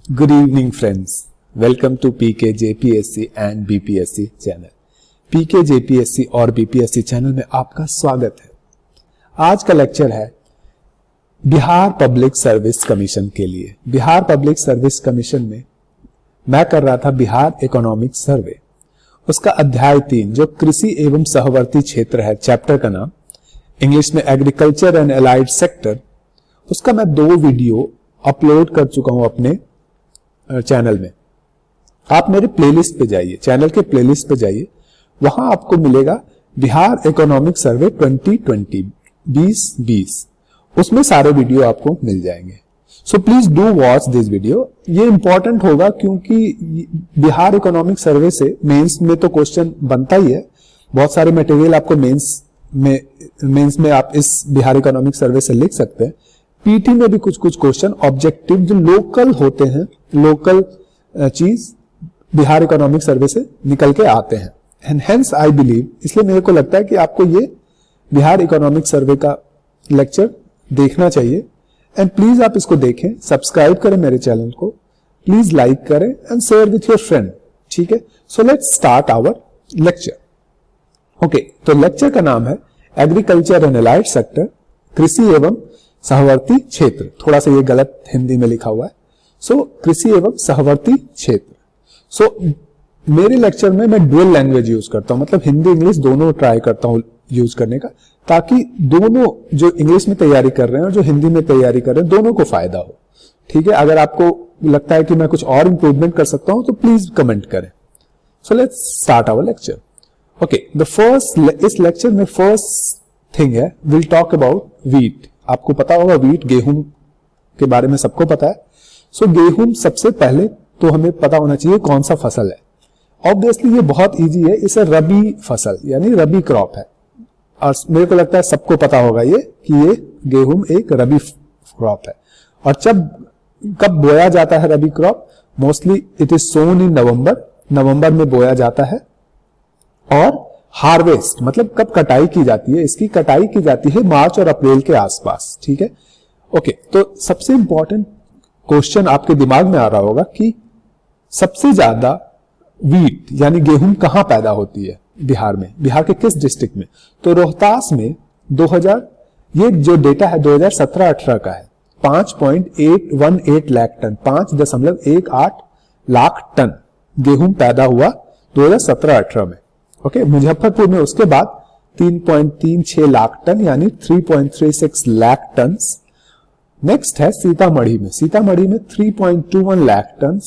Good evening friends. Welcome to PK JPSC and BPSC channel. PK JPSC और BPSC channel में आपका स्वागत है। आज का लेक्चर है बिहार पब्लिक सर्विस कमीशन के लिए। बिहार पब्लिक सर्विस कमीशन में मैं कर रहा था बिहार इकोनॉमिक सर्वे, उसका अध्याय 3 जो कृषि एवं सहवर्ती क्षेत्र है, चैप्टर का नाम इंग्लिश में एग्रीकल्चर एंड एलाइड सेक्टर, उसका मैं 2 वीडियो अपलोड कर चुका हूं अपने चैनल में। आप मेरे प्लेलिस्ट पे जाइए, चैनल के प्लेलिस्ट पे जाइए, वहां आपको मिलेगा बिहार इकोनॉमिक सर्वे 2020, उसमें सारे वीडियो आपको मिल जाएंगे। So please do watch this video. ये इंपॉर्टेंट होगा क्योंकि बिहार इकोनॉमिक सर्वे से मेंस में तो क्वेश्चन बनता ही है। बहुत सारे मटेरियल आपको मेंस में आप इस बिहार इकोनॉमिक सर्वे से लिख सकते हैं। पीटी में भी कुछ क्वेश्चन ऑब्जेक्टिव जो लोकल होते हैं, लोकल चीज बिहार इकोनॉमिक सर्वे से निकल के आते हैं। एंड हेंस आई बिलीव, इसलिए मेरे को लगता है कि आपको ये बिहार इकोनॉमिक सर्वे का लेक्चर देखना चाहिए। एंड प्लीज आप इसको देखें, सब्सक्राइब करें मेरे चैनल को, प्लीज लाइक करें and share with your friend. ठीक है, so let's start our lecture. Okay, तो लेक्चर का नाम है एग्रीकल्चर एंड एलाइड सेक्टर, कृषि एवं सहवर्ती क्षेत्र। थोड़ा सा ये गलत हिंदी में लिखा हुआ है। सो कृषि एवं सहवर्ती क्षेत्र। सो मेरे लेक्चर में मैं डुअल लैंग्वेज यूज करता हूं, मतलब हिंदी इंग्लिश दोनों ट्राई करता हूं यूज करने का, ताकि दोनों जो इंग्लिश में तैयारी कर रहे हैं और जो हिंदी में तैयारी कर रहे हैं दोनों को फायदा हो। ठीक है, अगर आपको लगता है कि मैं कुछ और इंप्रूवमेंट कर सकता हूं तो प्लीज कमेंट करें। So let's start our lecture. Okay, इस लेक्चर में फर्स्ट थिंग है, विल टॉक अबाउट व्हीट। आपको पता होगा व्हीट, गेहूं के बारे में सबको पता है। सो गेहूं सबसे पहले तो हमें पता होना चाहिए कौन सा फसल है। ऑब्वियसली ये बहुत इजी है, इसे रबी फसल यानी रबी क्रॉप है, और मेरे को लगता है सबको पता होगा ये कि ये गेहूं एक रबी क्रॉप है। और कब बोया जाता है रबी क्रॉप? मोस्टली इट इज सोन इन नवंबर में बोया जाता है। और हार्वेस्ट मतलब कब कटाई की जाती है? इसकी कटाई की जाती है मार्च और अप्रैल के आसपास। ठीक है, ओके, तो सबसे इंपॉर्टेंट क्वेश्चन आपके दिमाग में आ रहा होगा कि सबसे ज्यादा व्हीट यानी गेहूं कहां पैदा होती है बिहार में, बिहार के किस डिस्ट्रिक्ट में? तो रोहतास में 2000, ये जो डेटा है 2017-18 का है, 5.818 लाख टन, 5.18 लाख टन गेहूं पैदा हुआ 2017-18 में। ओके, मुजफ्फरपुर में उसके बाद 3.36 लाख टन यानी 3.36 लाख टन। नेक्स्ट है सीतामढ़ी में 3.21 लाख टन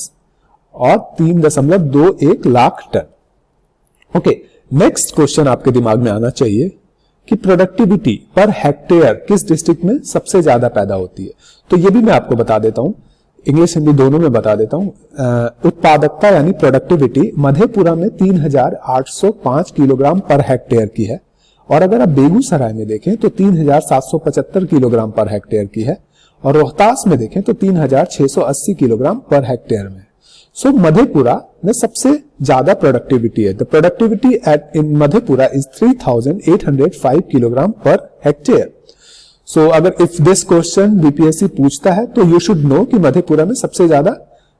और 3.21 lakh ton. Okay, next question आपके दिमाग में आना चाहिए कि प्रोडक्टिविटी पर हेक्टेयर किस डिस्ट्रिक्ट में सबसे ज्यादा पैदा होती है? तो ये भी मैं आपको बता देता हूं, इंग्लिश हिंदी दोनों में बता देता हूं। उत्पादकता यानी प्रोडक्टिविटी मधेपुरा में 3805 किलोग्राम पर हेक्टेयर की है, और अगर आप बेगूसराय में देखें तो 3775 किलोग्राम पर हेक्टेयर की है, और रोहतास में देखें तो 3680 किलोग्राम पर हेक्टेयर में। सो मधेपुरा में सबसे ज्यादा प्रोडक्टिविटी है। The productivity at in Madhepura is 3805 kilogram per hectare. So अगर इफ दिस क्वेश्चन बीपीएससी पूछता है तो यू शुड नो कि मधेपुरा में सबसे ज्यादा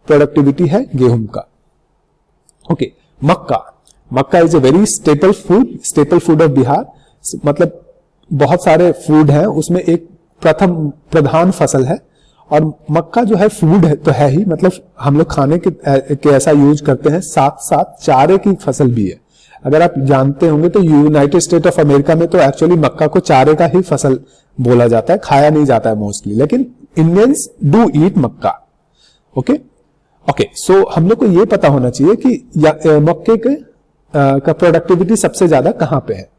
प्रोडक्टिविटी है गेहूं का। Okay, Mecca is a very staple food of Bihar. मतलब बहुत सारे फूड हैं, उसमें एक प्रधान फसल है, और मक्का जो है फूड है तो है ही, मतलब हम लोग खाने के ऐसा यूज करते हैं, साथ साथ चारे की फसल भी है। अगर आप जानते होंगे तो यूनाइटेड स्टेट ऑफ अमेरिका में तो एक्चुअली मक्का को चारे का ही फसल बोला जाता है, खाया नहीं जाता है मोस्टली, लेकिन Indians do eat makka. Okay, so हम लोग को ये पता होना चाहिए कि मक्के का प्रोडक्टिविटी सबसे ज्यादा कहां पे है।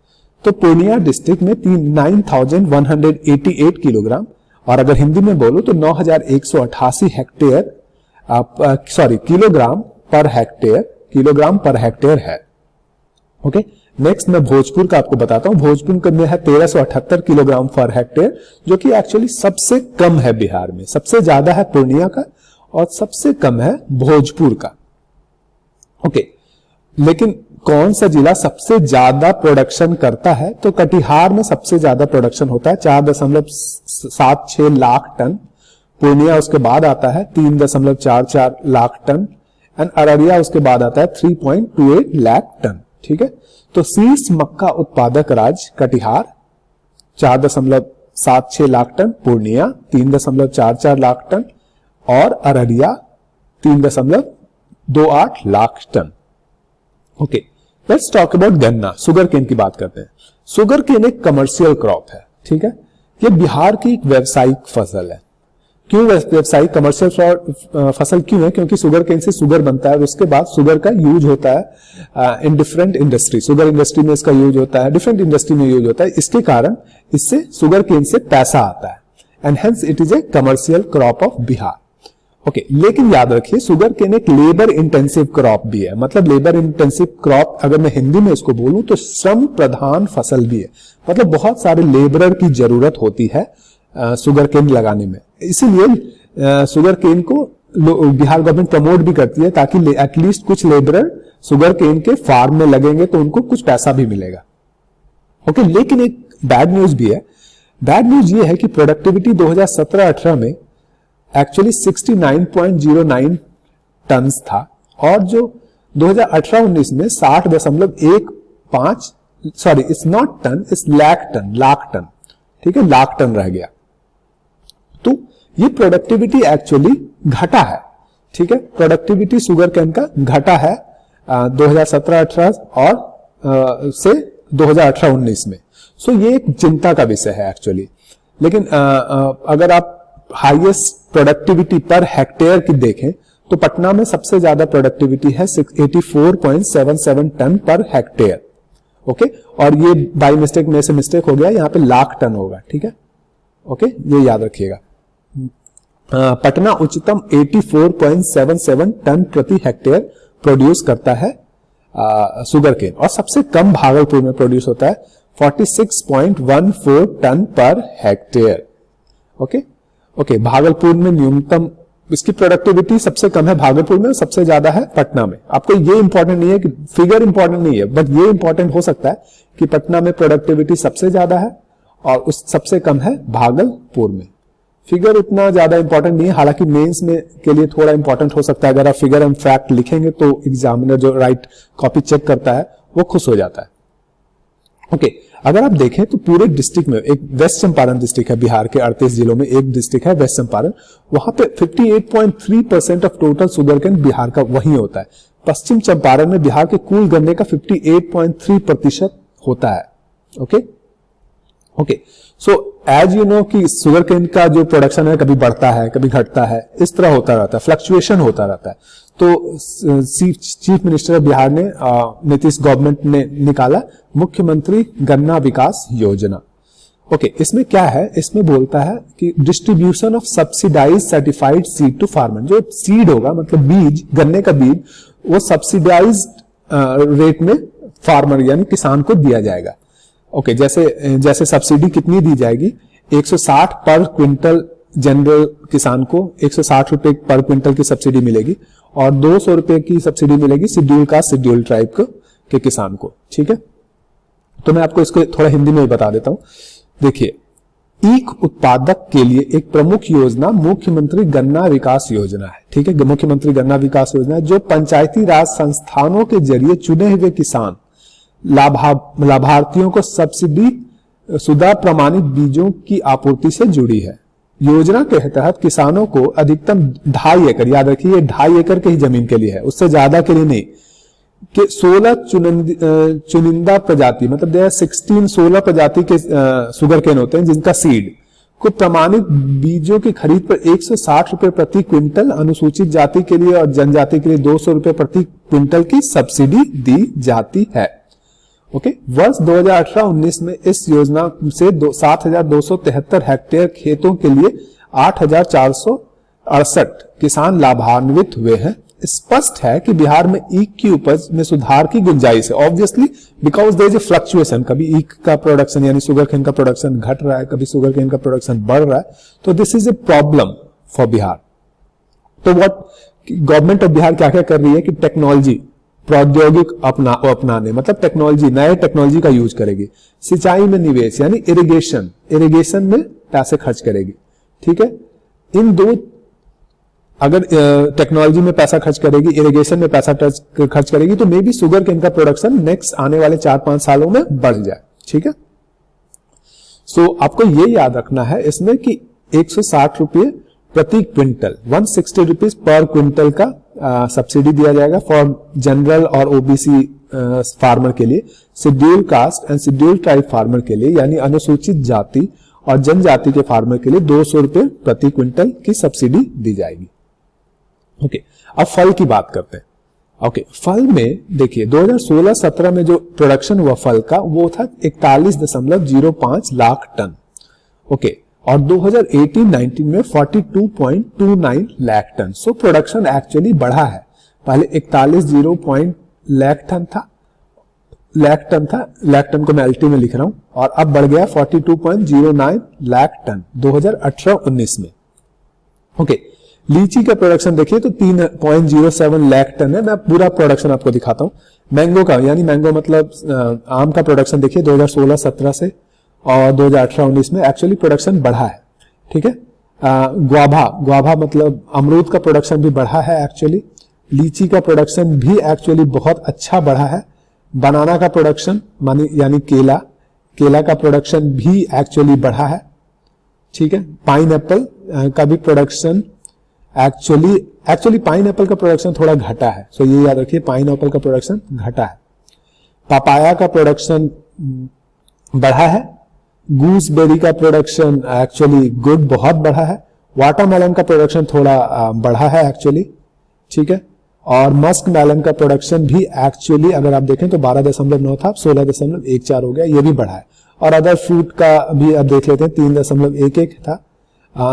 तो पूर्णिया डिस्ट्रिक्ट में 9188 किलोग्राम, और अगर हिंदी में बोलो तो 9188 किलोग्राम पर हेक्टेयर है। ओके, नेक्स्ट मैं भोजपुर का आपको बताता हूं। भोजपुर में है 1378 किलोग्राम पर हेक्टेयर, जो कि एक्चुअली सबसे कम है बिहार में। सबसे ज्यादा है पूर्णिया का और सबसे कम है भोजपुर का। ओके, लेकिन कौन सा जिला सबसे ज्यादा प्रोडक्शन करता है? तो कटिहार में सबसे ज्यादा प्रोडक्शन होता है, 4.76 लाख टन पूर्णिया उसके बाद आता है 3.44 लाख टन, एंड अररिया उसके बाद आता है 3.28 लाख टन। ठीक है, तो शीर्ष मक्का उत्पादक राज्य कटिहार 4.76 लाख टन, पूर्णिया 3.44 लाख टन और Araria 3.28 lakh ton. Okay, let's talk about गन्ना, शुगर केन की बात करते हैं। शुगर केन एक कमर्शियल क्रॉप है। ठीक है, ये बिहार की एक व्यावसायिक फसल है। क्यों व्यावसायिक कमर्शियल फसल क्यों है? क्योंकि शुगर केन से शुगर बनता है और उसके बाद शुगर का यूज होता है in different industry. Sugar industry में इसका यूज होता है, डिफरेंट इंडस्ट्री में यूज होता है। इसके कारण इससे शुगर केन से पैसा आता है, and hence it is a commercial crop of Bihar. Okay, लेकिन याद रखिए शुगर केन एक लेबर इंटेंसिव क्रॉप भी है। मतलब लेबर इंटेंसिव क्रॉप, अगर मैं हिंदी में इसको बोलूं तो श्रम प्रधान फसल भी है। मतलब बहुत सारे लेबरर की जरूरत होती है शुगर केन लगाने में। इसीलिए शुगर केन को बिहार गवर्नमेंट प्रमोट भी करती है, ताकि एटलीस्ट कुछ लेबरर शुगर केन के फार्म में लगेंगे तो उनको कुछ पैसा भी मिलेगा। ओके, लेकिन एक बैड न्यूज भी है। बैड न्यूज ये है कि प्रोडक्टिविटी 2017-18 में एक्चुअली 69.09 टन था, और जो 2018-19 में 60.15, sorry it's not ton, it's lakh ton. ठीक है, लाख टन रह गया। तो ये प्रोडक्टिविटी एक्चुअली घटा है। ठीक है, प्रोडक्टिविटी शुगर केन का घटा है 2017-18 और से 2018-19 में। सो ये एक चिंता का विषय है एक्चुअली। लेकिन अगर आप हाईएस्ट प्रोडक्टिविटी पर हेक्टेयर की देखें तो पटना में सबसे ज्यादा प्रोडक्टिविटी है 84.77 टन पर हेक्टेयर। ओके, और ये बाई मिस्टेक में से मिस्टेक हो गया, यहां पे लाख टन होगा। ठीक है, ओके, ये याद रखिएगा। पटना उच्चतम 84.77 टन प्रति हेक्टेयर प्रोड्यूस करता है शुगर केन, और सबसे कम भागलपुर में प्रोड्यूस होता है 46.14 ton per hectare. Okay, Bhagalpur में न्यूनतम, इसकी प्रोडक्टिविटी सबसे कम है भागलपुर में, सबसे ज्यादा है पटना में। आपको ये इंपॉर्टेंट नहीं है कि फिगर इंपॉर्टेंट नहीं है, बट ये इंपॉर्टेंट हो सकता है कि पटना में प्रोडक्टिविटी सबसे ज्यादा है और उस सबसे कम है भागलपुर में। फिगर उतना ज्यादा इंपॉर्टेंट नहीं है, हालांकि मेंस में के लिए थोड़ा इंपॉर्टेंट हो सकता है। अगर आप फिगर एंड फैक्ट लिखेंगे तो एग्जामिनर जो राइट कॉपी चेक करता है वो खुश हो जाता है। ओके, अगर आप देखें तो पूरे डिस्ट्रिक्ट में, एक वेस्ट चंपारण डिस्ट्रिक्ट है बिहार के 38 जिलों में, एक डिस्ट्रिक्ट है वेस्ट चंपारण, वहां पे 58.3% of total sugar cane Bihar का वही होता है। पश्चिम चंपारण में बिहार के कुल गन्ने का 58.3% होता है। Okay, so as you know कि शुगर केन का जो प्रोडक्शन है कभी बढ़ता है कभी घटता है, इस तरह होता रहता है, फ्लक्चुएशन होता रहता है। तो चीफ मिनिस्टर ऑफ बिहार ने, नीतीश गवर्नमेंट ने निकाला मुख्यमंत्री गन्ना विकास योजना। ओके, इसमें क्या है? इसमें बोलता है कि distribution of subsidized certified seed to farmer. जो सीड होगा, मतलब बीज, गन्ने का बीज, वो सब्सिडाइज रेट में फार्मर यानी किसान को दिया जाएगा। ओके, जैसे सब्सिडी कितनी दी जाएगी? 160 पर क्विंटल जनरल किसान को 160 रुपए पर क्विंटल की सब्सिडी मिलेगी, और 200 रुपए की सब्सिडी मिलेगी शेड्यूल कास्ट, शेड्यूल ट्राइब के किसान को। ठीक है, तो मैं आपको इसको थोड़ा हिंदी में बता देता हूं। देखिए, ईख उत्पादक के लिए एक प्रमुख योजना मुख्यमंत्री गन्ना विकास योजना है। ठीक है, मुख्यमंत्री गन्ना विकास योजना है, जो पंचायती राज संस्थानों के जरिए चुने हुए किसान लाभार्थियों को सब्सिडी शुदा प्रमाणित बीजों की आपूर्ति से जुड़ी है। योजना के तहत किसानों को अधिकतम 2.5 एकड़, याद रखिए 2.5 एकड़ की ही जमीन के लिए है, उससे ज्यादा के लिए नहीं, कि 16 चुनिंदा प्रजाति, मतलब 16 प्रजाति के शुगर केन होते हैं जिनका सीड को प्रमाणित बीजों की खरीद पर 160 रुपए प्रति क्विंटल, अनुसूचित जाति के लिए और जनजाति के लिए 200 रुपए प्रति क्विंटल की सब्सिडी दी जाती है। ओके, वर्ष 2018-19 में इस योजना से 7,273 हेक्टेयर खेतों के लिए 8,468 किसान लाभान्वित हुए हैं। स्पष्ट है कि बिहार में ईख की उपज में सुधार की गुंजाइश है, obviously because there is a fluctuation. कभी ईख का प्रोडक्शन यानी शुगर केन का प्रोडक्शन घट रहा है, कभी शुगर केन का प्रोडक्शन बढ़ रहा है, तो this is a problem for Bihar. तो व्हाट गवर्नमेंट ऑफ बिहार क्या क्या कर रही है कि टेक्नोलॉजी, प्रौद्योगिक अपनाने, मतलब टेक्नोलॉजी, नए टेक्नोलॉजी का यूज करेगी। सिंचाई में निवेश यानी इरिगेशन में पैसे खर्च करेगी। ठीक है, इन दो अगर टेक्नोलॉजी में पैसा खर्च करेगी, इरिगेशन में पैसा खर्च करेगी, तो मे बी शुगर केन का प्रोडक्शन नेक्स्ट आने वाले 4-5 सालों में बढ़ जाए। ठीक है, सो आपको ये याद रखना है इसमें कि 160 रुपये प्रति क्विंटल, 160 रुपीज पर क्विंटल का सब्सिडी दिया जाएगा फॉर जनरल और ओबीसी फार्मर के लिए, schedule caste and schedule tribe farmer के लिए यानी अनुसूचित जाति और जनजाति के फार्मर के लिए 200 रुपये प्रति क्विंटल की सब्सिडी दी जाएगी। ओके, अब फल की बात करते हैं। ओके, फल में देखिए 2016-17 में जो प्रोडक्शन हुआ फल का वो था 41.05 लाख टन। ओके, और 2018-19 में 42.29 lakh ton. So production actually बढ़ा है। पहले 41 लाख टन था, लाख टन को मैं एलटी में लिख रहा हूं, और अब बढ़ गया 42.09 लाख टन 2018-19 में। ओके, लीची का प्रोडक्शन देखिए तो 3.07 लाख टन है। मैं पूरा प्रोडक्शन आपको दिखाता हूं। मैंगो का यानी मैंगो मतलब आम का प्रोडक्शन देखिए 2016-17 से और 2018-19 में एक्चुअली प्रोडक्शन बढ़ा है। ठीक है, गुआभा मतलब अमरूद का प्रोडक्शन भी बढ़ा है एक्चुअली। लीची का प्रोडक्शन भी एक्चुअली बहुत अच्छा बढ़ा है। बनाना का प्रोडक्शन यानी केला का प्रोडक्शन भी एक्चुअली बढ़ा है। ठीक है, पाइन एप्पल का भी प्रोडक्शन एक्चुअली पाइन एप्पल का प्रोडक्शन थोड़ा घटा है। सो ये याद रखिए, पाइन एप्पल का प्रोडक्शन घटा है। पपाया का प्रोडक्शन बढ़ा है। गूसबेरी का प्रोडक्शन एक्चुअली गुड बहुत बढ़ा है। वाटरमेलन का प्रोडक्शन थोड़ा बढ़ा है एक्चुअली। ठीक है, और मस्क मेलन का प्रोडक्शन भी एक्चुअली अगर आप देखें तो 12.9 था, 16.14 हो गया, ये भी बढ़ा है। और अदर फ्रूट का भी अब देख लेते हैं, 3.11 था,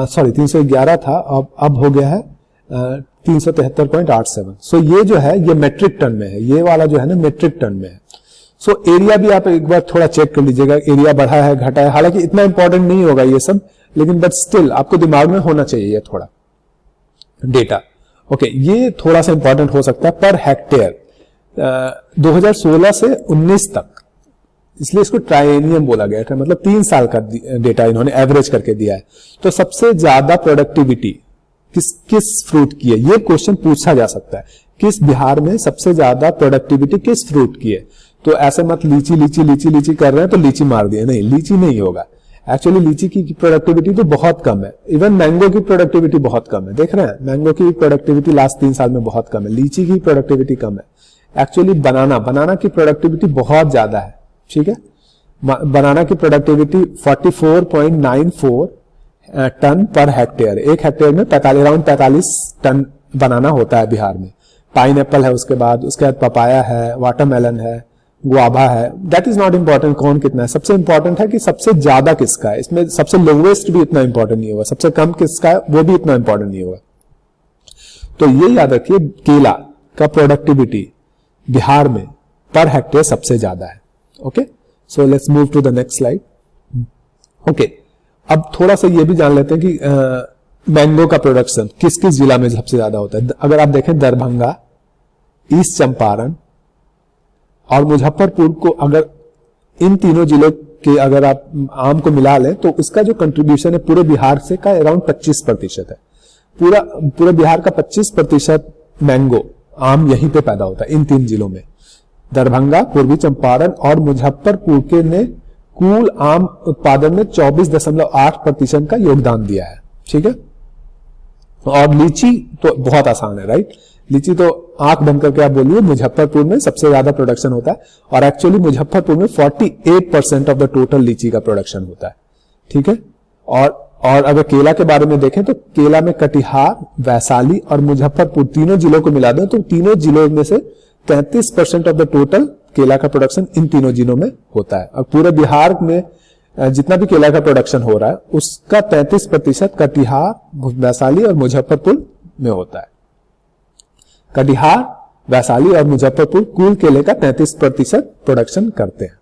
311 था, अब हो गया है 373.87। सो ये जो है ये मेट्रिक टन में है, ये वाला जो है ना मेट्रिक टन में है। सो एरिया भी आप एक बार थोड़ा चेक कर लीजिएगा, एरिया बढ़ा है घटा है। हालांकि इतना इंपॉर्टेंट नहीं होगा ये सब, लेकिन बट स्टिल आपको दिमाग में होना चाहिए ये थोड़ा डेटा। ओके, ये थोड़ा सा इंपॉर्टेंट हो सकता है पर हेक्टेयर 2016 से 19 तक, इसलिए इसको ट्राइएनियम बोला गया था, मतलब 3 साल का डेटा इन्होंने एवरेज करके दिया है। तो सबसे ज्यादा प्रोडक्टिविटी किस फ्रूट की है, ये क्वेश्चन पूछा जा सकता है। किस बिहार में सबसे ज्यादा प्रोडक्टिविटी किस फ्रूट की है? तो ऐसे मत लीची लीची लीची लीची कर रहे हैं तो लीची मार दिए, नहीं, लीची नहीं होगा। एक्चुअली लीची की प्रोडक्टिविटी तो बहुत कम है। इवन मैंगो की प्रोडक्टिविटी बहुत कम है, देख रहे हैं, मैंगो की प्रोडक्टिविटी लास्ट 3 साल में बहुत कम है। लीची की प्रोडक्टिविटी कम है। एक्चुअली बनाना की प्रोडक्टिविटी बहुत ज्यादा है। ठीक है, बनाना की प्रोडक्टिविटी 44.94 टन पर हेक्टेयर। एक हेक्टेयर में अराउंड 45 टन बनाना होता है बिहार में। पाइन एप्पल है, उसके बाद पपाया है, वाटरमेलन है, गुआभा है। दैट इज नॉट इंपॉर्टेंट कौन कितना है, सबसे इंपॉर्टेंट है कि सबसे ज्यादा किसका है। इसमें सबसे लोवेस्ट भी इतना इंपॉर्टेंट नहीं होगा, सबसे कम किसका है वो भी इतना इंपॉर्टेंट नहीं होगा। तो ये याद रखिए, केला का प्रोडक्टिविटी बिहार में पर हेक्टेयर सबसे ज्यादा है। Okay, so let's move to the next slide. Okay, अब थोड़ा सा ये भी जान लेते हैं कि मैंगो का प्रोडक्शन किस किस जिला में सबसे ज्यादा होता है। अगर आप देखें दरभंगा, ईस्ट चंपारण और मुजफ्फरपुर को, अगर इन तीनों जिलों के अगर आप आम को मिला लें तो इसका जो कंट्रीब्यूशन है पूरे बिहार से का अराउंड 25% है। पूरा बिहार का 25% मैंगो आम यहीं पे पैदा होता है, इन 3 जिलों में। दरभंगा, पूर्वी चंपारण और मुजफ्फरपुर के ने कुल आम उत्पादन में 24.8% का योगदान दिया है। ठीक है, और लीची तो बहुत आसान है, राइट। लीची तो आंख बंद करके आप बोलिए, मुजफ्फरपुर में सबसे ज्यादा प्रोडक्शन होता है, और एक्चुअली मुजफ्फरपुर में 48% ऑफ द टोटल लीची का प्रोडक्शन होता है। ठीक है, और अगर केला के बारे में देखें तो केला में कटिहार, वैशाली और मुजफ्फरपुर तीनों जिलों को मिला दें तो तीनों जिलों में से 33% ऑफ द टोटल केला का प्रोडक्शन इन तीनों जिलों में होता है। और पूरे बिहार में जितना भी केला का प्रोडक्शन हो रहा है उसका 33% कटिहार, वैशाली और मुजफ्फरपुर में होता है। कटिहार, वैशाली और मुजफ्फरपुर कुल केले का 33% प्रोडक्शन करते हैं।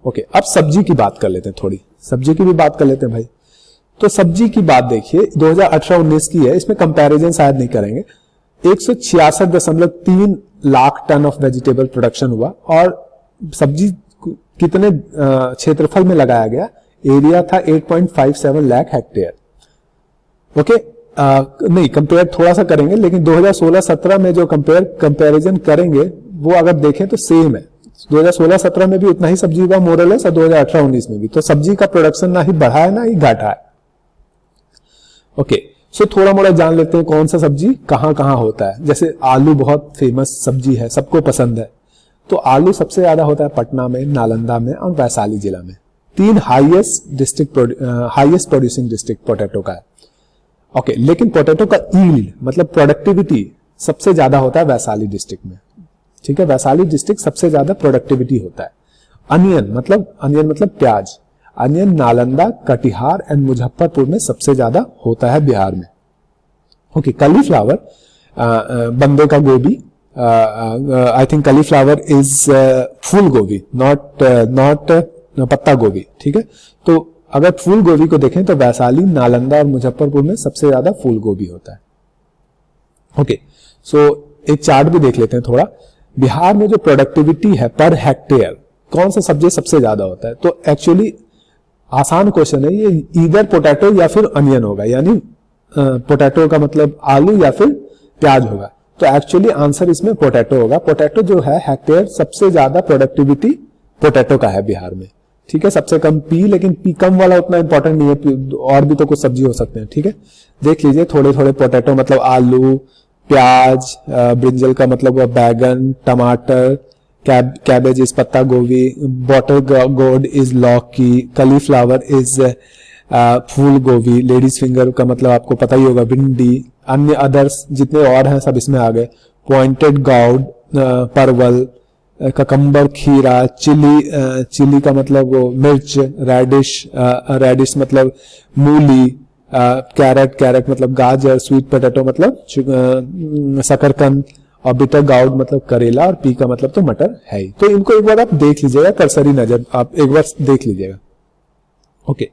ओके, अब सब्जी की बात कर लेते हैं, थोड़ी सब्जी की भी बात कर लेते हैं भाई। तो सब्जी की बात देखिए 2018-19 की है, इसमें कंपैरिजन शायद नहीं करेंगे। 166.3 lakh ton of vegetable production हुआ, और सब्जी कितने क्षेत्रफल में लगाया गया, एरिया था 8.57 लाख हेक्टेयर। ओके, नहीं, कंपेयर थोड़ा सा करेंगे, लेकिन 2016-17 में जो कंपैरिजन करेंगे वो अगर देखें तो सेम है। 2016-17 में भी उतना ही सब्जी हुआ मोरलेस, और 2018-19 में भी। तो सब्जी का प्रोडक्शन ना ही बढ़ा है ना ही घटा है। ओके, सो थोड़ा मोड़ा जान लेते हैं कौन सा सब्जी कहां कहां होता है। जैसे आलू बहुत फेमस सब्जी है, सबको पसंद है। तो आलू सबसे ज्यादा होता है पटना में, नालंदा में और वैशाली जिला में। 3 हाईएस्ट प्रोड्यूसिंग डिस्ट्रिक्ट पोटैटो का है। ओके, लेकिन पोटैटो का यील्ड मतलब प्रोडक्टिविटी सबसे ज्यादा होता है वैशाली डिस्ट्रिक्ट में। ठीक है, वैशाली डिस्ट्रिक्ट सबसे ज्यादा प्रोडक्टिविटी होता है। अनियन मतलब प्याज, अनियन नालंदा, कटिहार एंड मुजफ्फरपुर में सबसे ज्यादा होता है बिहार में। ओके, कलीफ्लावर, बंदे का गोभी, I think cauliflower is full गोभी, नॉट पत्ता गोभी। ठीक है, तो अगर फूल गोभी को देखें तो वैशाली, नालंदा और मुजफ्फरपुर में सबसे ज्यादा फूल गोभी होता है। ओके, सो एक चार्ट भी देख लेते हैं थोड़ा। बिहार में जो प्रोडक्टिविटी है पर हेक्टेयर, कौन सा सब्जी सबसे ज्यादा होता है? तो एक्चुअली आसान क्वेश्चन है ये, ईदर पोटैटो या फिर अनियन होगा, यानी पोटैटो का मतलब आलू या फिर प्याज होगा। तो एक्चुअली आंसर इसमें पोटैटो होगा। पोटैटो जो है हेक्टेयर सबसे ज्यादा प्रोडक्टिविटी पोटैटो का है बिहार में। ठीक है, सबसे कम पी, लेकिन पी कम वाला उतना इंपॉर्टेंट नहीं है, और भी तो कुछ सब्जी हो सकते हैं। ठीक है, देख लीजिए थोड़े थोड़े पोटैटो मतलब आलू, प्याज, ब्रिंजल का मतलब बैगन, टमाटर, कैबेज इज पत्ता गोभी, बॉटल गोड इज लौकी, कलीफ्लावर इज फूल गोभी, लेडीज फिंगर का मतलब आपको पता ही होगा भिंडी, अन्य अदर्स जितने और हैं सब इसमें आ गए। पॉइंटेड गाउड, परवल, ककम्बर, खीरा, चिली का मतलब वो मिर्च, रेडिश मतलब मूली, कैरेट मतलब गाजर, स्वीट पोटैटो मतलब शकरकंद, और बिटर गाउड मतलब करेला, और पी का मतलब तो मटर है ही। तो इनको एक बार आप देख लीजिएगा, कर्सरी नजर आप एक बार देख लीजिएगा। ओके,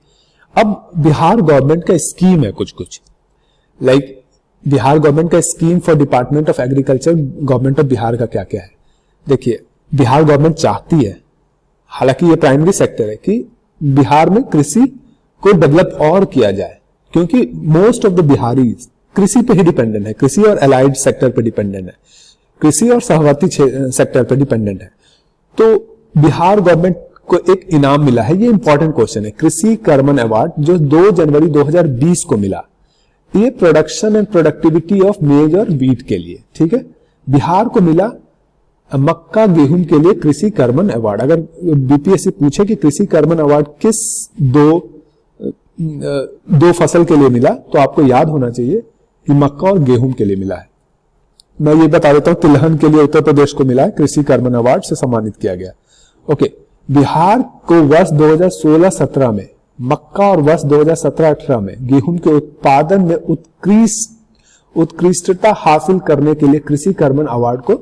अब बिहार गवर्नमेंट का स्कीम है कुछ लाइक बिहार गवर्नमेंट का scheme for department of agriculture, government of Bihar का क्या क्या है। देखिए, बिहार गवर्नमेंट चाहती है, हालांकि ये प्राइमरी सेक्टर है, कि बिहार में कृषि को डेवलप और किया जाए, क्योंकि मोस्ट ऑफ द बिहारी कृषि पे ही डिपेंडेंट है, कृषि और अलाइड सेक्टर पे डिपेंडेंट है, कृषि और सहवर्ती सेक्टर पे डिपेंडेंट है। तो बिहार गवर्नमेंट को एक इनाम मिला है, ये इंपॉर्टेंट क्वेश्चन है, कृषि कर्मन अवार्ड, जो 2 जनवरी 2020 को मिला। ये प्रोडक्शन एंड प्रोडक्टिविटी ऑफ मेज और व्हीट के लिए। ठीक है, बिहार को मिला मक्का गेहूं के लिए कृषि कर्मन अवार्ड। अगर बीपीएससी पूछे कि कृषि कर्मन अवार्ड किस दो फसल के लिए मिला, तो आपको याद होना चाहिए कि मक्का और गेहूं के लिए मिला है। मैं ये बता देता हूं, तिलहन के लिए उत्तर प्रदेश को मिला है, कृषि कर्मन अवार्ड से सम्मानित किया गया। ओके, बिहार को वर्ष 2016-17 में मक्का और वर्ष 2017-18 में गेहूं के उत्पादन में उत्कृष्टता हासिल करने के लिए कृषि कर्मन अवार्ड को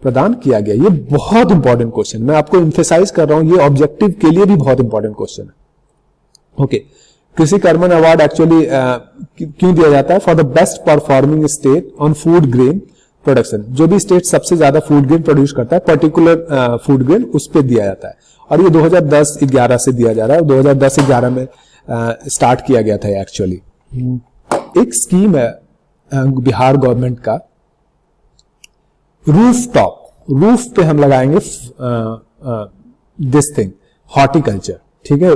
प्रदान किया गया। ये बहुत इंपॉर्टेंट क्वेश्चन, मैं आपको एम्फेसाइज कर रहा हूं, ये ऑब्जेक्टिव के लिए भी बहुत इंपॉर्टेंट क्वेश्चन है। ओके, कृषि कर्मन अवार्ड एक्चुअली क्यों दिया जाता है? For the best performing state on food grain production. जो भी स्टेट सबसे ज्यादा फूड ग्रेन प्रोड्यूस करता है, पर्टिकुलर फूड ग्रेन, उस पर दिया जाता है। और ये 2010-11 से दिया जा रहा है, 2010-11 में स्टार्ट किया गया था एक्चुअली। एक स्कीम है बिहार गवर्नमेंट का, रूफ पे हम लगाएंगे दिस थिंग, हॉर्टिकल्चर। ठीक है,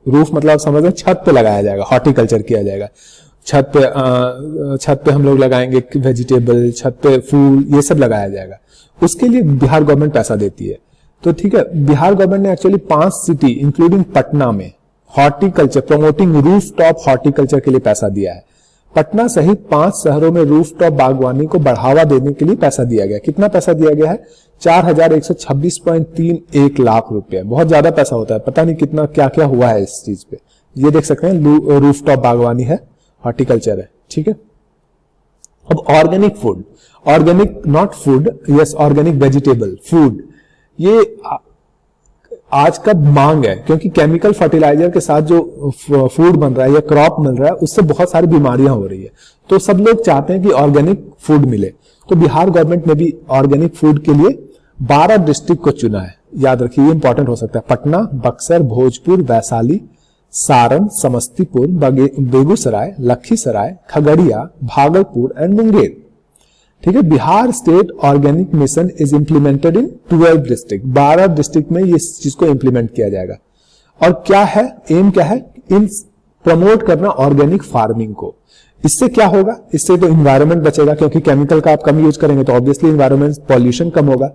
रूफ मतलब आप समझ रहे हैं, छत पे लगाया जाएगा, हॉर्टिकल्चर किया जाएगा। छत पे हम लोग लगाएंगे वेजिटेबल, छत पे फूल, ये सब लगाया जाएगा। उसके लिए बिहार गवर्नमेंट पैसा देती है। तो ठीक है, बिहार गवर्नमेंट ने एक्चुअली 5 सिटी इंक्लूडिंग पटना में horticulture, promoting roof top horticulture के लिए पैसा दिया है। पटना सहित 5 शहरों में रूफटॉप बागवानी को बढ़ावा देने के लिए पैसा दिया गया। कितना पैसा दिया गया है? 4126.31 लाख रुपए। बहुत ज्यादा पैसा होता है, पता नहीं कितना क्या क्या हुआ है इस चीज पे। ये देख सकते हैं, रूफटॉप बागवानी है, हॉर्टिकल्चर है। ठीक है, अब organic food, organic not food, yes organic vegetable food, ये आज का मांग है, क्योंकि केमिकल फर्टिलाइजर के साथ जो फूड बन रहा है या क्रॉप मिल रहा है, उससे बहुत सारी बीमारियां हो रही है। तो सब लोग चाहते हैं कि ऑर्गेनिक फूड मिले। तो बिहार गवर्नमेंट ने भी ऑर्गेनिक फूड के लिए 12 डिस्ट्रिक्ट को चुना है। याद रखिए, ये इंपॉर्टेंट हो सकता है। पटना, बक्सर, भोजपुर, वैशाली, सारण, समस्तीपुर, बेगूसराय, लखीसराय, खगड़िया, भागलपुर एंड मुंगेर। ठीक है, Bihar state organic mission is implemented in 12 district, 12 district में इस चीज को इंप्लीमेंट किया जाएगा। और क्या है, एम क्या है, इन प्रमोट करना ऑर्गेनिक फार्मिंग को। इससे क्या होगा, इससे तो इन्वायरमेंट बचेगा, क्योंकि केमिकल का आप कम यूज करेंगे तो ऑब्वियसली इन्वायरमेंट पॉल्यूशन कम होगा।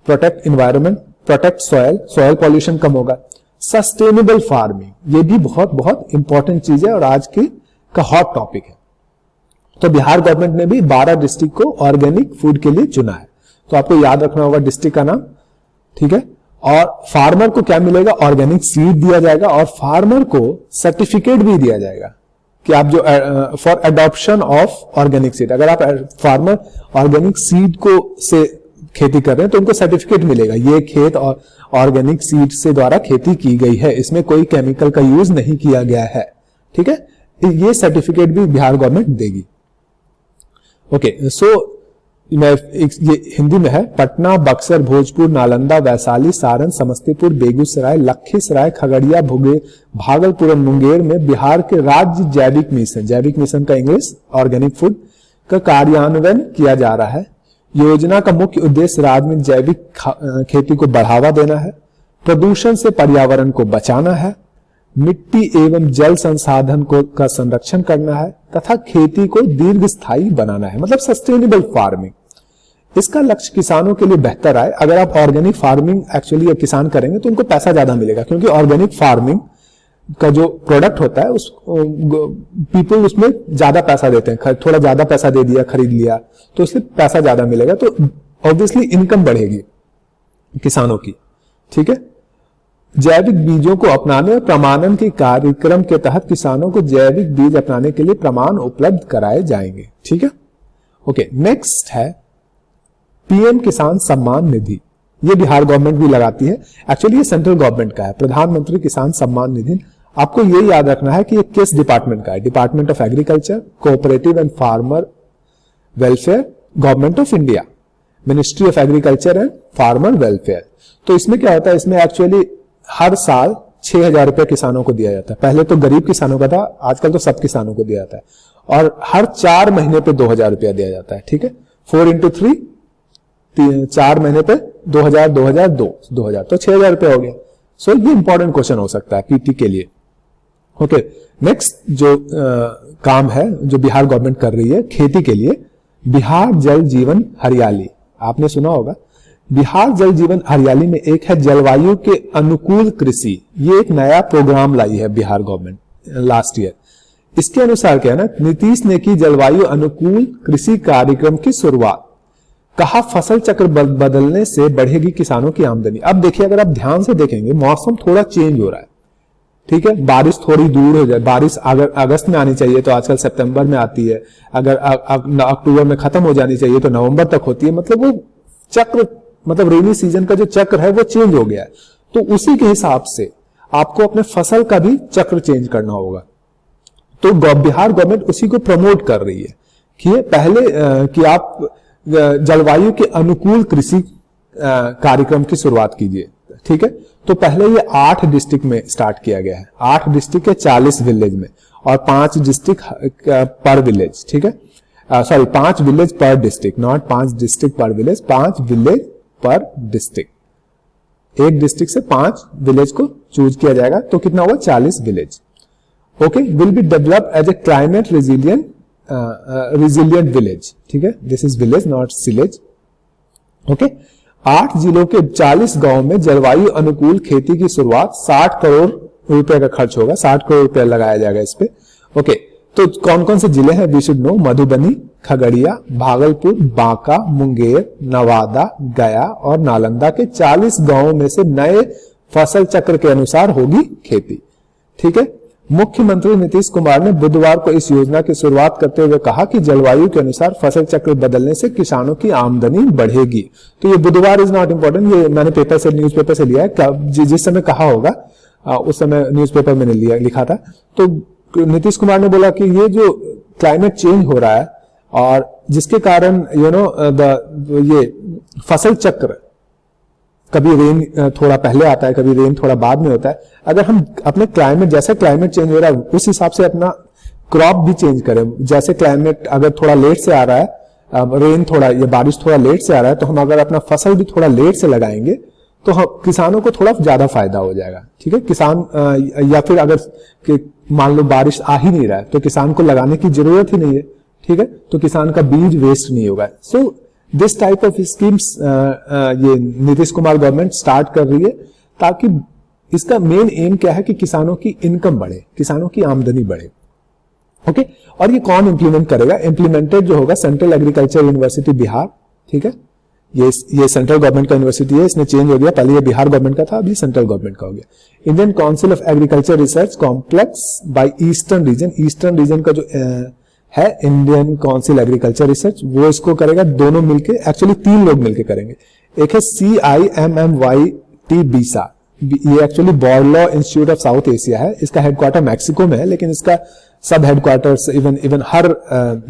Protect environment, protect soil, soil pollution कम होगा। सस्टेनेबल फार्मिंग, ये भी बहुत बहुत इंपॉर्टेंट चीज है और आज की का हॉट टॉपिक है। तो बिहार गवर्नमेंट ने भी 12 डिस्ट्रिक्ट को ऑर्गेनिक फूड के लिए चुना है। तो आपको याद रखना होगा डिस्ट्रिक्ट का नाम। ठीक है, और फार्मर को क्या मिलेगा, ऑर्गेनिक सीड दिया जाएगा और फार्मर को सर्टिफिकेट भी दिया जाएगा कि आप जो for adoption of organic seed, अगर आप फार्मर ऑर्गेनिक सीड को से खेती कर रहे हैं तो उनको सर्टिफिकेट मिलेगा, ये खेत और ऑर्गेनिक सीड से द्वारा खेती की गई है, इसमें कोई केमिकल का यूज नहीं किया गया है। ठीक है, ये सर्टिफिकेट भी बिहार गवर्नमेंट देगी। ओके, सो ये हिंदी में है। पटना, बक्सर, भोजपुर, नालंदा, वैशाली, सारण, समस्तीपुर, बेगूसराय, लखीसराय, खगड़िया, भागलपुर और मुंगेर में बिहार के राज्य जैविक मिशन का इंग्लिश ऑर्गेनिक फूड का कार्यान्वयन किया जा रहा है। योजना का मुख्य उद्देश्य राज्य में जैविक खेती को बढ़ावा देना है, प्रदूषण से पर्यावरण को बचाना है, मिट्टी एवं जल संसाधन का संरक्षण करना है तथा खेती को दीर्घस्थायी बनाना है, मतलब सस्टेनेबल फार्मिंग। इसका लक्ष्य किसानों के लिए बेहतर आए। अगर आप ऑर्गेनिक फार्मिंग एक्चुअली किसान करेंगे तो उनको पैसा ज्यादा मिलेगा, क्योंकि ऑर्गेनिक फार्मिंग का जो प्रोडक्ट होता है उस पीपल उसमें ज्यादा पैसा देते हैं, थोड़ा ज्यादा पैसा दे दिया, खरीद लिया तो उससे पैसा ज्यादा मिलेगा, तो ऑब्वियसली इनकम बढ़ेगी किसानों की। ठीक है, जैविक बीजों को अपनाने और प्रमाणन के कार्यक्रम के तहत किसानों को जैविक बीज अपनाने के लिए प्रमाण उपलब्ध कराए जाएंगे। ठीक है, ओके, नेक्स्ट है पीएम किसान सम्मान निधि। ये बिहार गवर्नमेंट भी लगाती है, एक्चुअली ये सेंट्रल गवर्नमेंट का है, प्रधानमंत्री किसान सम्मान निधि। आपको ये याद रखना है कि ये किस डिपार्टमेंट का है, department of agriculture, cooperative and farmer welfare, government of India, ministry of agriculture and farmer welfare. तो इसमें क्या होता है, इसमें एक्चुअली हर साल 6,000 रुपए किसानों को दिया जाता है। पहले तो गरीब किसानों का था, आजकल तो सब किसानों को दिया जाता है, और हर 4 महीने पे 2,000 रुपया दिया जाता है। ठीक है, 4 into 3, 4 महीने पे 2,000, 2,000 तो 6,000 रुपये हो गया। सो ये इंपॉर्टेंट क्वेश्चन हो सकता है पीटी के लिए। ओके, नेक्स्ट जो काम है जो बिहार गवर्नमेंट कर रही है खेती के लिए, बिहार जल जीवन हरियाली। आपने सुना होगा, बिहार जल जीवन हरियाली में एक है जलवायु के अनुकूल कृषि। ये एक नया प्रोग्राम लाई है बिहार गवर्नमेंट लास्ट ईयर। इसके अनुसार क्या है ना, नीतीश ने की जलवायु अनुकूल कृषि कार्यक्रम की शुरुआत। कहा फसल चक्र बदलने से बढ़ेगी किसानों की आमदनी। अब देखिए, अगर आप ध्यान से देखेंगे मौसम थोड़ा चेंज हो रहा है। ठीक है, बारिश थोड़ी दूर हो जाए, बारिश अगर अगस्त में आनी चाहिए तो आजकल सितंबर में आती है, अगर अक्टूबर में खत्म हो जानी चाहिए तो नवंबर तक होती है। मतलब वो चक्र, मतलब रेनी सीजन का जो चक्र है वो चेंज हो गया है। तो उसी के हिसाब से आपको अपने फसल का भी चक्र चेंज करना होगा। तो बिहार गवर्नमेंट उसी को प्रमोट कर रही है कि पहले कि आप जलवायु के अनुकूल कृषि कार्यक्रम की शुरुआत कीजिए। ठीक है, तो पहले ये 8 डिस्ट्रिक्ट में स्टार्ट किया गया है, 8 डिस्ट्रिक्ट के 40 विलेज में, और 5 डिस्ट्रिक्ट पर विलेज। ठीक है, सॉरी 5 विलेज पर डिस्ट्रिक्ट, नॉट 5 डिस्ट्रिक्ट पर विलेज, 5 विलेज पर डिस्ट्रिक्ट। एक डिस्ट्रिक्ट से 5 विलेज को चूज किया जाएगा, तो कितना हुआ, 40 village. Okay, will be develop as a climate resilient village. ठीक है, this is village not silage. Okay, 8 जिलों के 40 गांव में जलवायु अनुकूल खेती की शुरुआत। 60 करोड़ रुपए का खर्च होगा, 60 करोड़ रुपए लगाया जाएगा इस पे। ओके, तो कौन कौन से जिले हैं, we should know, Madhubani, Khagaria, Bhagalpur, Banka, Munger, Nawada, Gaya और नालंदा के 40 गांवों में से नए फसल चक्र के अनुसार होगी खेती। ठीक है, मुख्यमंत्री नीतीश कुमार ने बुधवार को इस योजना की शुरुआत करते हुए कहा कि जलवायु के अनुसार फसल चक्र बदलने से किसानों की आमदनी बढ़ेगी। तो ये बुधवार इज नॉट इंपॉर्टेंट, ये मैंने न्यूज़पेपर से लिया है, जिस समय कहा होगा उस समय न्यूज़पेपर मैंने लिखा था। तो नीतीश कुमार ने बोला कि ये जो क्लाइमेट चेंज हो रहा है और जिसके कारण ये फसल चक्र कभी रेन थोड़ा पहले आता है, कभी रेन थोड़ा बाद में होता है। अगर हम अपने क्लाइमेट, जैसे क्लाइमेट चेंज हो रहा है उस हिसाब से अपना क्रॉप भी चेंज करें। जैसे क्लाइमेट अगर थोड़ा लेट से आ रहा है, रेन थोड़ा या बारिश थोड़ा लेट से आ रहा है, तो हम अगर अपना फसल भी थोड़ा लेट से लगाएंगे तो हम किसानों को थोड़ा ज्यादा फायदा हो जाएगा। ठीक है, किसान या फिर अगर मान लो बारिश आ ही नहीं रहा है तो किसान को लगाने की जरूरत ही नहीं है। ठीक है, तो किसान का बीज वेस्ट नहीं होगा। So this type of schemes ये नीतीश कुमार गवर्नमेंट स्टार्ट कर रही है, ताकि इसका मेन एम क्या है कि किसानों की इनकम बढ़े, किसानों की आमदनी बढ़े। ओके, और ये कौन इंप्लीमेंट करेगा? इंप्लीमेंटेड जो होगा सेंट्रल एग्रीकल्चर यूनिवर्सिटी बिहार। ठीक है, ये सेंट्रल गवर्नमेंट का यूनिवर्सिटी है, इसमें चेंज हो गया, पहले ये बिहार गवर्नमेंट का था, अभी सेंट्रल गवर्नमेंट का हो गया। Indian council of agriculture research complex by eastern region, eastern region का जो है इंडियन काउंसिल एग्रीकल्चर रिसर्च, वो इसको करेगा। दोनों मिलके, एक्चुअली 3 लोग मिलकर करेंगे। एक है CIMMYT बीसा, ये actually Borlaug institute of South Asia है, इसका हेडक्वार्टर मैक्सिको में है, लेकिन इसका सब हेडक्वार्टर्स इवन हर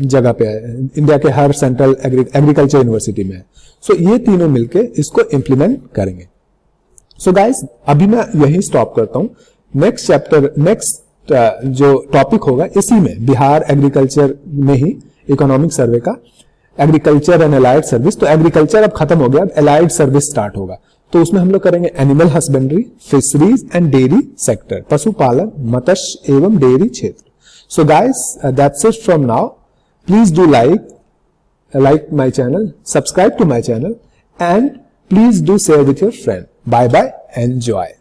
जगह पे है, इंडिया के हर सेंट्रल एग्रीकल्चर यूनिवर्सिटी में है। सो ये तीनों मिलके इसको इंप्लीमेंट करेंगे। सो गाइस, अभी मैं यही स्टॉप करता हूं। नेक्स्ट चैप्टर, नेक्स्ट जो टॉपिक होगा इसी में, बिहार एग्रीकल्चर में ही इकोनॉमिक सर्वे का एग्रीकल्चर एंड एलाइड सर्विस। तो एग्रीकल्चर अब खत्म हो गया, अब एलाइड सर्विस स्टार्ट होगा। तो उसमें हम लोग करेंगे animal husbandry, fisheries and dairy sector, पशुपालन, मत्स्य एवं डेयरी क्षेत्र। So guys, that's it from now. Please do like my channel, subscribe to my channel, and please do share with your friend. Bye bye, enjoy.